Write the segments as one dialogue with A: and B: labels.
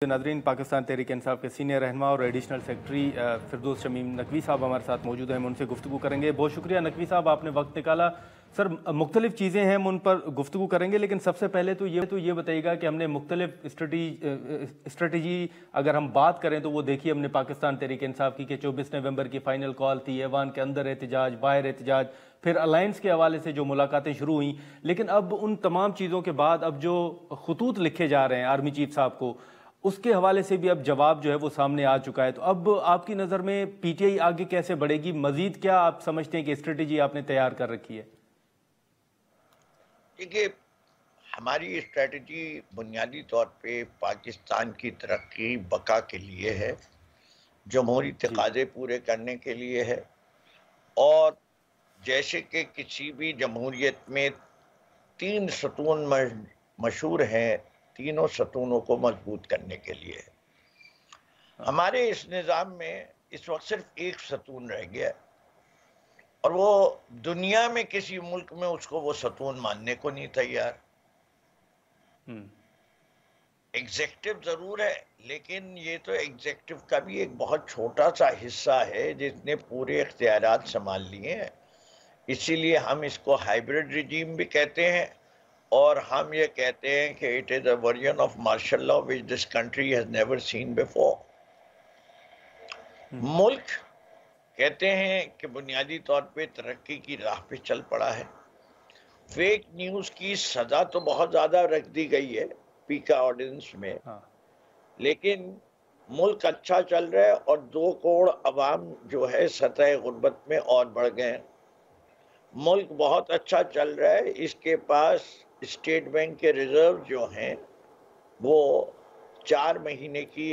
A: Nadreen, Pakistan Tehreek Insaf के senior रहनुमा और एडिशनल सेक्रेटरी फिरदौस शमीम नकवी साहब हमारे साथ मौजूद हैं। हम उनसे गुफ्तगू करेंगे। बहुत शुक्रिया नकवी साहब, आपने वक्त निकाला। सर, मुख्तलिफ चीज़ें हैं, हम उन पर गुफ्तगू करेंगे, लेकिन सबसे पहले तो ये बताइएगा कि हमने मुख्तलिफ स्ट्रेटजी अगर हम बात करें तो वो देखिए, हमने पाकिस्तान तहरीक इंसाफ की कि 24 नवंबर की फ़ाइनल कॉल थी, ऐवान के अंदर एहतजाज, बाहर एहतजाज, फिर अलायंस के हवाले से जो मुलाकातें शुरू हुई। लेकिन अब उन तमाम चीज़ों के बाद अब जो खतूत लिखे जा रहे हैं आर्मी चीफ साहब को, उसके हवाले से भी अब जवाब जो है वो सामने आ चुका है। तो अब आपकी नज़र में पीटीआई आगे कैसे बढ़ेगी? मजीद क्या आप समझते हैं कि स्ट्रेटेजी आपने तैयार कर रखी है?
B: देखिए, हमारी स्ट्रेटजी बुनियादी तौर पे पाकिस्तान की तरक्की बका के लिए है, जमहूरी तकाज़े पूरे करने के लिए है, और जैसे कि किसी भी जमहूरियत में 3 सतून मशहूर हैं, तीनों सतूनों को मजबूत करने के लिए है। हमारे इस निज़ाम में इस वक्त सिर्फ एक सतून रह गया है, और वो दुनिया में किसी मुल्क में उसको वो सतून मानने को नहीं तैयार। एग्जेक्टिव जरूर है, लेकिन ये तो एग्जेक्टिव का भी एक बहुत छोटा सा हिस्सा है जिसने पूरे इख्तियारात संभाल लिए हैं। इसीलिए हम इसको हाइब्रिड रिजीम भी कहते हैं, और हम ये कहते हैं कि it is a version of martial law which this country has never seen before. मुल्क कहते हैं कि बुनियादी तौर पे तरक्की की राह पे चल पड़ा है। फेक न्यूज की सजा तो बहुत ज्यादा रख दी गई है पीका ऑर्डिनेंस में, लेकिन मुल्क अच्छा चल रहा है, और 2 करोड़ अवाम जो है सतह गुर्बत में और बढ़ गए। मुल्क बहुत अच्छा चल रहा है, इसके पास स्टेट बैंक के रिजर्व जो हैं वो 4 महीने की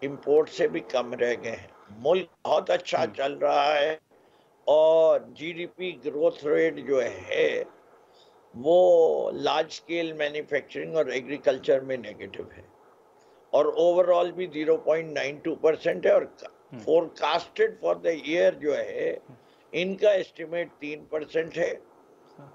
B: इंपोर्ट से भी कम रह गए हैं। मुल्क बहुत अच्छा चल रहा है, और जीडीपी ग्रोथ रेट जो है वो लार्ज स्केल मैन्युफैक्चरिंग और एग्रीकल्चर में नेगेटिव है, और ओवरऑल भी 0.92% है, और फोरकास्टेड फॉर द ईयर जो है इनका एस्टिमेट 3% है,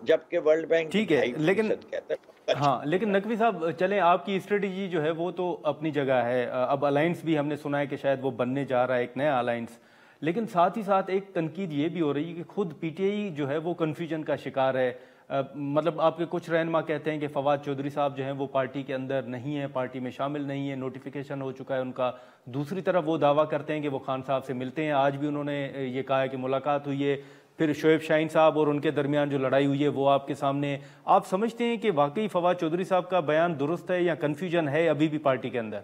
B: जबकि वर्ल्ड बैंक
A: ठीक है। लेकिन
B: कहता है।
A: हाँ, लेकिन नकवी साहब, चलें, आपकी स्ट्रेटजी जो है वो तो अपनी जगह है। अब अलायंस भी हमने सुना है कि शायद वो बनने जा रहा है, एक नया अलायंस। लेकिन साथ ही साथ एक तनकीद ये भी हो रही है कि खुद पीटीआई जो है वो कन्फ्यूजन का शिकार है। मतलब आपके कुछ रहनुमा कहते हैं कि फवाद चौधरी साहब जो हैं वो पार्टी के अंदर नहीं है, पार्टी में शामिल नहीं है, नोटिफिकेशन हो चुका है उनका। दूसरी तरफ वो दावा करते हैं कि वो खान साहब से मिलते हैं। आज भी उन्होंने ये कहा है कि मुलाकात हुई है। फिर शोएब शाहीन साहब और उनके दरमियान जो लड़ाई हुई है वो आपके सामने। आप समझते हैं कि वाकई फवाद चौधरी साहब का बयान दुरुस्त है, या कन्फ्यूजन है अभी भी पार्टी के अंदर?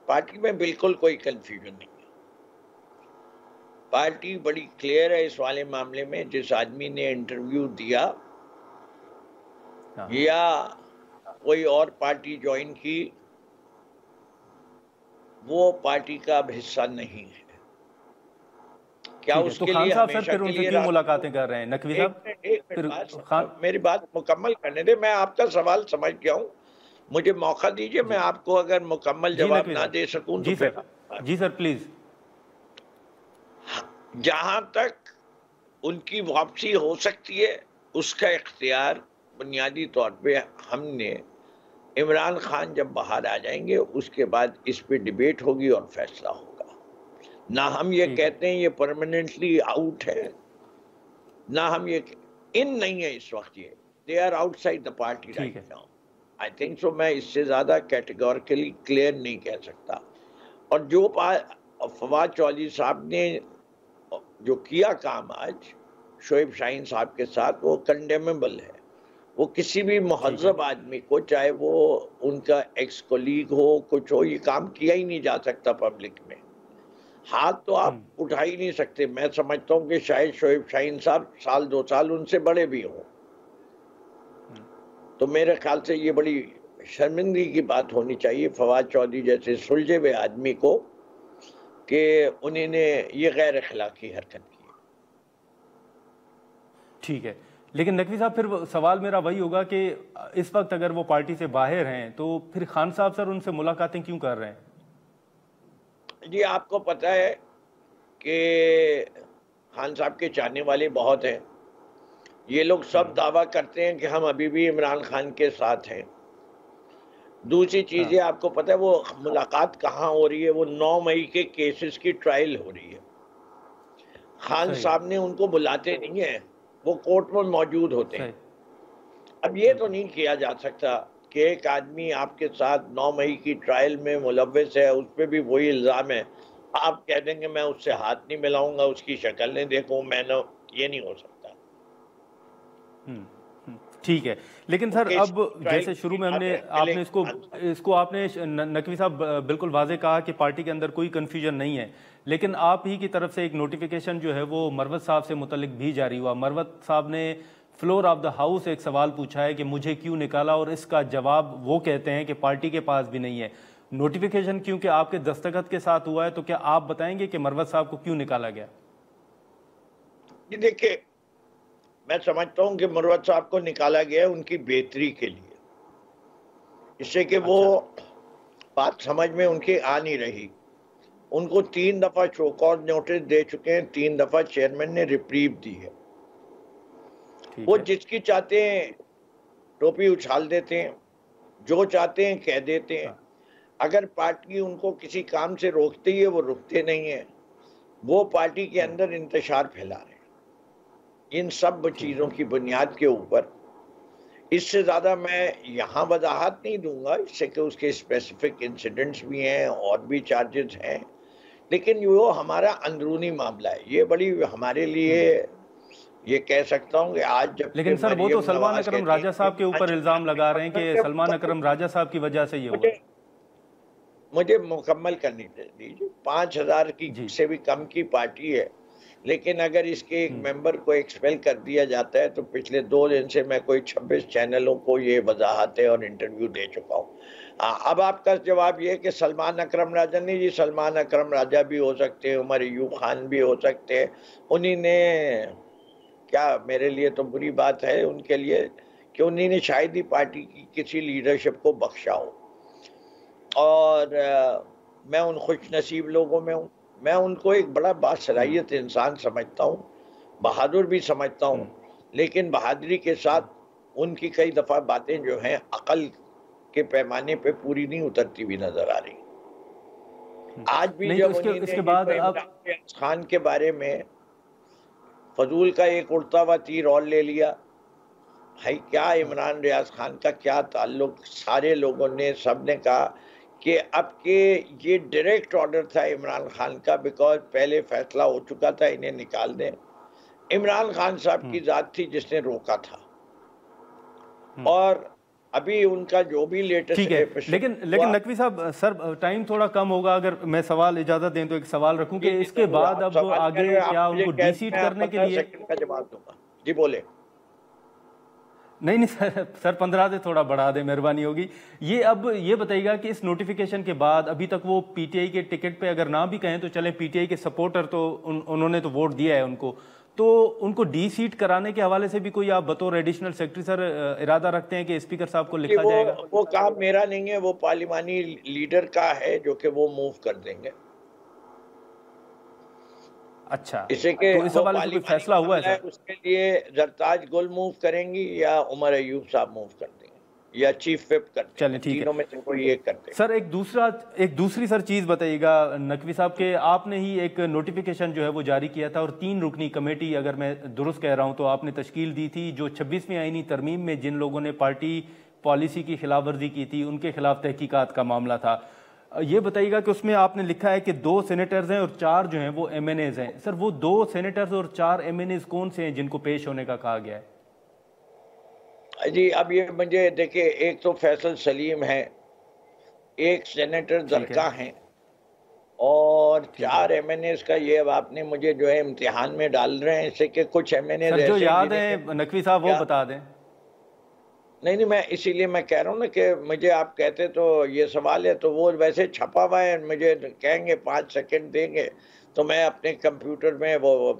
B: पार्टी में बिल्कुल कोई कन्फ्यूजन नहीं है। पार्टी बड़ी क्लियर है इस वाले मामले में। जिस आदमी ने इंटरव्यू दिया या कोई और पार्टी ज्वाइन की, वो पार्टी का अब हिस्सा नहीं है। क्या उसके
A: तो खान
B: लिए
A: साहब
B: हमेशा
A: सर फिर उनसे क्यों मुलाकातें कर रहे हैं नकवी साहब?
B: मेरी बात मुकम्मल करने दे। मैं आपका सवाल समझ गया हूँ, मुझे मौका दीजिए। मैं आपको अगर मुकम्मल जवाब ना दे सकूं तो फिर
A: जी सर प्लीज।
B: जहां तक उनकी वापसी हो सकती है उसका इख्तियार बुनियादी तौर पे हमने, इमरान खान जब बाहर आ जाएंगे उसके बाद इस पे डिबेट होगी और फैसला होगा। ना हम ये कहते हैं ये परमानेंटली आउट है, ना हम ये इन नहीं है इस वक्त। ये they are outside the party right now. I think so. मैं इससे ज्यादा कैटेगोरिकली क्लियर नहीं कह सकता। और जो फवाद चौधरी साहब ने जो किया काम आज शोएब शाहीन साहब के साथ, वो कंडेमेबल है। वो किसी भी मुहज़्ज़ब आदमी को, चाहे वो उनका एक्स कोलीग हो, कुछ हो, ये काम किया ही नहीं जा सकता पब्लिक में। हाथ तो आप उठा ही नहीं सकते। मैं समझता हूँ कि शायद शोएब शाहीन साहब 1-2 साल उनसे बड़े भी हों। तो मेरे ख्याल से ये बड़ी शर्मिंदगी की बात होनी चाहिए फवाद चौधरी जैसे सुलझे हुए आदमी को कि उन्होंने ये गैर अखलाकी हरकत की।
A: ठीक है, लेकिन नकवी साहब फिर सवाल मेरा वही होगा कि इस वक्त अगर वो पार्टी से बाहर हैं तो फिर खान साहब सर उनसे मुलाकातें क्यों कर रहे हैं?
B: जी, आपको पता है कि खान साहब के चाहने वाले बहुत हैं। ये लोग सब दावा करते हैं कि हम अभी भी इमरान खान के साथ हैं। दूसरी चीज आपको पता है वो मुलाकात कहाँ हो रही है? वो 9 मई के केसेस की ट्रायल हो रही है। खान साहब ने उनको बुलाते नहीं है, वो कोर्ट में मौजूद होते हैं। अब ये तो नहीं किया जा सकता कि एक आदमी आपके साथ 9 मई की ट्रायल में मुलव्वस है, उस पर भी वही इल्जाम है, आप कह देंगे मैं उससे हाथ नहीं मिलाऊंगा, उसकी शक्ल नहीं देखूं, मैंने, ये नहीं हो सकता।
A: ठीक है, लेकिन सर अब जैसे शुरू में हमने आपने इसको आपने नकवी साहब बिल्कुल वाजे कहा कि पार्टी के अंदर कोई कंफ्यूजन नहीं है, लेकिन आप ही की तरफ से एक नोटिफिकेशन जो है वो मरवत साहब से मुतल्लिक भी जारी हुआ। मरवत साहब ने फ्लोर ऑफ द हाउस एक सवाल पूछा है कि मुझे क्यों निकाला, और इसका जवाब वो कहते हैं कि पार्टी के पास भी नहीं है। नोटिफिकेशन क्योंकि आपके दस्तखत के साथ हुआ है, तो क्या आप बताएंगे कि मरवत साहब को क्यों निकाला गया?
B: देखिए, मैं समझता हूं कि मरवत साहब को निकाला गया उनकी बेहतरी के लिए, इससे कि वो बात समझ में उनकी आ नहीं रही। उनको 3 दफा शोकॉज नोटिस दे चुके हैं, 3 दफा चेयरमैन ने रिप्रीव दी है। वो जिसकी चाहते हैं टोपी उछाल देते हैं, जो चाहते हैं कह देते हैं। अगर पार्टी उनको किसी काम से रोकती है, वो रुकते नहीं है, वो पार्टी के अंदर इंतशार फैला रहे हैं। इन सब चीजों की बुनियाद के ऊपर, इससे ज्यादा मैं यहाँ वजाहत नहीं दूंगा, इससे कि उसके स्पेसिफिक इंसिडेंट्स भी हैं और भी चार्जेस हैं, लेकिन वो हमारा अंदरूनी मामला है। ये बड़ी हमारे लिए, ये कह सकता हूँ कि आज जब,
A: लेकिन सर वो तो सलमान अकरम राजा साहब के ऊपर इल्जाम लगा रहे हैं कि सलमान अकरम राजा साहब की वजह से ये हुआ।
B: मुझे मुकम्मल करनी दीजिए। 5000 की से भी कम की पार्टी है, लेकिन अगर इसके एक मेंबर को एक्सपेल कर दिया जाता है, तो पिछले 2 दिन से मैं कोई 26 चैनलों को ये वजाहतें और इंटरव्यू दे चुका हूँ। अब आपका जवाब ये है कि सलमान अकरम राजा नहीं जी, सलमान अकरम राजा भी हो सकते हैं, उमर अयूब खान भी हो सकते हैं। उन्हीं ने क्या, मेरे लिए तो बुरी बात है उनके लिए कि उन्हीं ने शायद ही पार्टी की किसी लीडरशिप को बख्शा हो, और मैं उन खुश नसीब लोगों में हूँ। मैं उनको एक बड़ा बासलाहियत इंसान समझता हूँ, बहादुर भी समझता हूँ, लेकिन बहादुरी के साथ उनकी कई दफा बातें जो हैं अकल के पैमाने पे पूरी नहीं उतरती भी नजर आ रही। आज भी जब
A: उसके बाद
B: रियाज खान के बारे में फजूल का एक उड़ता हुआ तीर और ले लिया, भाई क्या इमरान रियाज खान का क्या ताल्लुक? सारे लोगों ने, सब ने कहा कि अब के ये डायरेक्ट ऑर्डर था इमरान खान का, बिकॉज पहले फैसला हो चुका था इन्हें निकाल दें। इमरान खान साहब की जात थी जिसने रोका था, और अभी उनका जो भी लेटेस्ट,
A: ठीक है, लेकिन नकवी साहब, सर टाइम थोड़ा कम होगा, अगर मैं सवाल इजाजत दें तो एक सवाल रखूं कि इसके बाद अब आगे क्या उनको डीसीट करने के लिए
B: का जवाब दूंगा। जी बोले।
A: नहीं सर 15 से थोड़ा बढ़ा दे, मेहरबानी होगी। ये अब ये बताइएगा कि इस नोटिफिकेशन के बाद अभी तक वो पीटीआई के टिकट पे अगर ना भी कहें तो चले, पीटीआई के सपोर्टर तो उन्होंने तो वोट दिया है उनको, तो उनको डी सीट कराने के हवाले से भी कोई आप बतौर एडिशनल सेक्रेटरी सर इरादा रखते हैं कि स्पीकर साहब को लिखा जाएगा?
B: वो काम मेरा नहीं है, वो पार्लिमानी लीडर का है जो कि वो मूव कर देंगे।
A: अच्छा,
B: इसे के
A: तो इस हवाले से कोई फैसला हुआ है सर?
B: उसके लिए जरताज गुल मूव करेंगी या उमर अयूब साहब मूव कर देंगे या चीफ व्हिप कर देंगे?
A: चलिए ठीक है,
B: तीनों में से कोई एक करते हैं।
A: सर एक दूसरी सर चीज बताइएगा नकवी साहब के, आपने ही एक नोटिफिकेशन जो है वो जारी किया था और 3 रुकनी कमेटी, अगर मैं दुरुस्त कह रहा हूं तो आपने तश्कील दी थी, जो 26वीं आईनी तरमीम में जिन लोगों ने पार्टी पॉलिसी की खिलाफ वर्जी की थी उनके खिलाफ तहकीकात का मामला था। ये बताइएगा कि उसमें आपने लिखा है कि 2 सेनेटर्स हैं और 4 जो हैं वो एमएनएज हैं। सर वो 2 सेनेटर्स और 4 एमएनएज कौन से हैं जिनको पेश होने का कहा गया है?
B: जी अब ये मुझे देखिए, एक तो फैसल सलीम है, एक सेनेटर दरका हैं, और 4 एमएनएज का ये अब आपने मुझे जो है इम्तिहान में डाल रहे हैं, इससे कि कुछ एमएनएज
A: जो याद है नकवी साहब वो बता दें।
B: नहीं, मैं इसीलिए मैं कह रहा हूँ ना कि मुझे आप कहते तो ये सवाल है, तो वो वैसे छपा हुआ है, मुझे कहेंगे 5 सेकंड देंगे तो मैं अपने कंप्यूटर में वो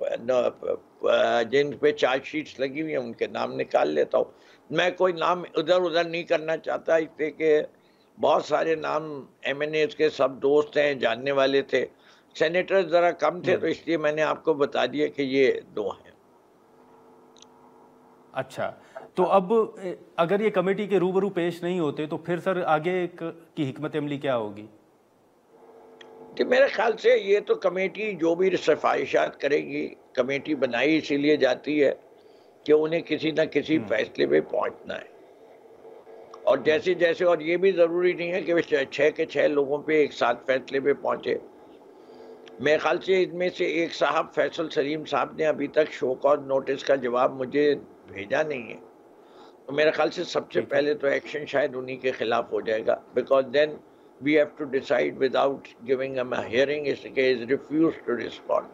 B: जिन पे चार्जशीट्स लगी हुई हैं उनके नाम निकाल लेता हूँ। मैं कोई नाम उधर उधर नहीं करना चाहता, इसलिए कि बहुत सारे नाम एमएनएज के सब दोस्त हैं, जानने वाले थे। सेनेटर ज़रा कम थे, तो इसलिए मैंने आपको बता दिया कि ये 2 हैं।
A: अच्छा, तो अब अगर ये कमेटी के रूबरू पेश नहीं होते तो फिर सर आगे की हिकमत अमली क्या होगी?
B: कि मेरे ख्याल से ये तो कमेटी जो भी सिफारिशात करेगी, कमेटी बनाई इसीलिए जाती है कि उन्हें किसी न किसी फैसले पे पहुंचना है। और जैसे जैसे, और ये भी ज़रूरी नहीं है कि वे 6 के 6 लोगों पे एक साथ फैसले पे पहुंचे। मेरे ख्याल से इनमें से एक साहब फैसल सलीम साहब ने अभी तक शो कॉज नोटिस का जवाब मुझे भेजा नहीं है। तो मेरे ख्याल से सबसे पहले तो एक्शन शायद उन्हीं के खिलाफ हो जाएगा, because then we have to decide without giving him a hearing is refuse to respond.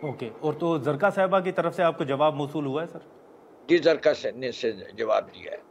A: Okay, और तो जरका साहिबा की तरफ से आपको जवाब मौसूल हुआ है सर?
B: जी, जरका ने से जवाब दिया है।